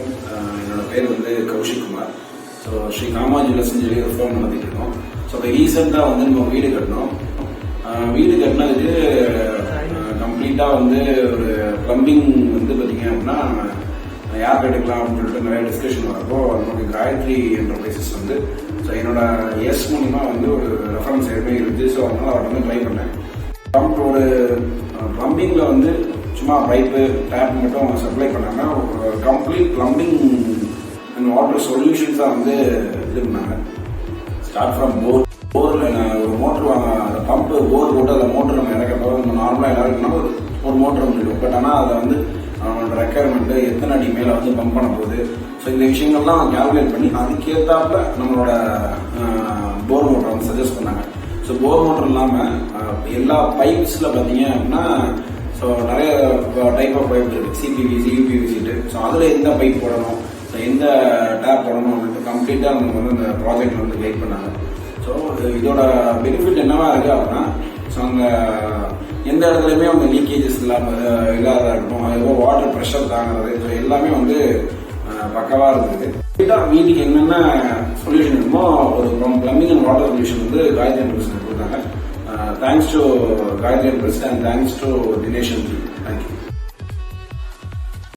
என்னோட பேர் வந்து கௌஷிக் குமார். ஸோ ஸ்ரீ காமாஜுவல்ஸ்ன்னு சொல்லி ஒரு ஃபோன் நடத்திட்டு இருக்கோம். ஸோ இப்போ ரீசெண்டாக வந்து நம்ம வீடு கட்டினோம். வீடு கட்டினதுக்கு கம்ப்ளீட்டாக வந்து ஒரு பிளம்பிங் வந்து பார்த்தீங்க அப்படின்னா யார் எடுக்கலாம் அப்படின்னு சொல்லிட்டு நிறைய டிஸ்கஷன் வரப்போ நமக்கு காயத்ரி என்டர்பிரைசஸ் வந்து ஸோ என்னோட எஸ் மூலிமா வந்து ஒரு ரெஃபரன்ஸ் ஏற்கனவே இருந்துச்சு. ஸோ அதனால அவர்கிட்ட வந்து ட்ரை பண்ணேன். ஒரு பிளம்பிங்கில் வந்து சும்மா பைப்பு டேப் மட்டும் சப்ளை பண்ணாமல் ஒரு கம்ப்ளீட் பிளம்பிங் அண்ட் வாட்டர் சொல்யூஷன்ஸாக வந்து இது பண்ணாங்க. ஸ்டார்ட் ஃப்ரம் போரில் ஒரு மோட்ரு அந்த பம்பு போர் போட்டு அதில் மோட்ரு நம்ம இறக்கப்போ நம்ம நார்மலாக எல்லாருக்குன்னா ஒரு மோட்ரு வந்துடும். பட் ஆனால் அதை வந்து அவனோட ரெக்குயர்மெண்ட்டு எத்தனை அடி மேலே வந்து பம்ப் பண்ண போகுது. ஸோ இந்த விஷயங்கள்லாம் கேல்குலேட் பண்ணி அதுக்கேற்றாப்புல நம்மளோட போர் மோட்டரை வந்து சஜஸ்ட் பண்ணாங்க. ஸோ போர் மோட்டர் இல்லாமல் எல்லா பைப்ஸில் பார்த்தீங்க அப்படின்னா ஸோ நிறைய டைப் ஆஃப் பைப் இருக்குது. சிபிவிசி யூபிவிசிட்டு. ஸோ அதில் எந்த பைப் போடணும், ஸோ எந்த டேப் போடணும் அப்படின்ட்டு கம்ப்ளீட்டாக நமக்கு வந்து இந்த ப்ராஜெக்ட் வந்து கைட் பண்ணாங்க. ஸோ இதோட பெனிஃபிட் என்னவா இருக்குது அப்படின்னா ஸோ அங்கே எந்த இடத்துலையுமே அவங்க லீக்கேஜஸ் இல்லாத இருக்கணும். அதுபோல் வாட்டர் ப்ரெஷர் தாங்கிறது. ஸோ எல்லாமே வந்து பக்கவாக இருந்தது. வீட்டுக்கு என்னென்ன சொல்யூஷன் இருக்குமோ ஒரு பிளம்பிங் அண்ட் வாட்டர் சொல்யூஷன் வந்து காயத்ரி என்டர்பிரைஸ் கொடுத்தாங்க. Thanks to Gayathri Enterprise and thanks to Dinesh. Thank you.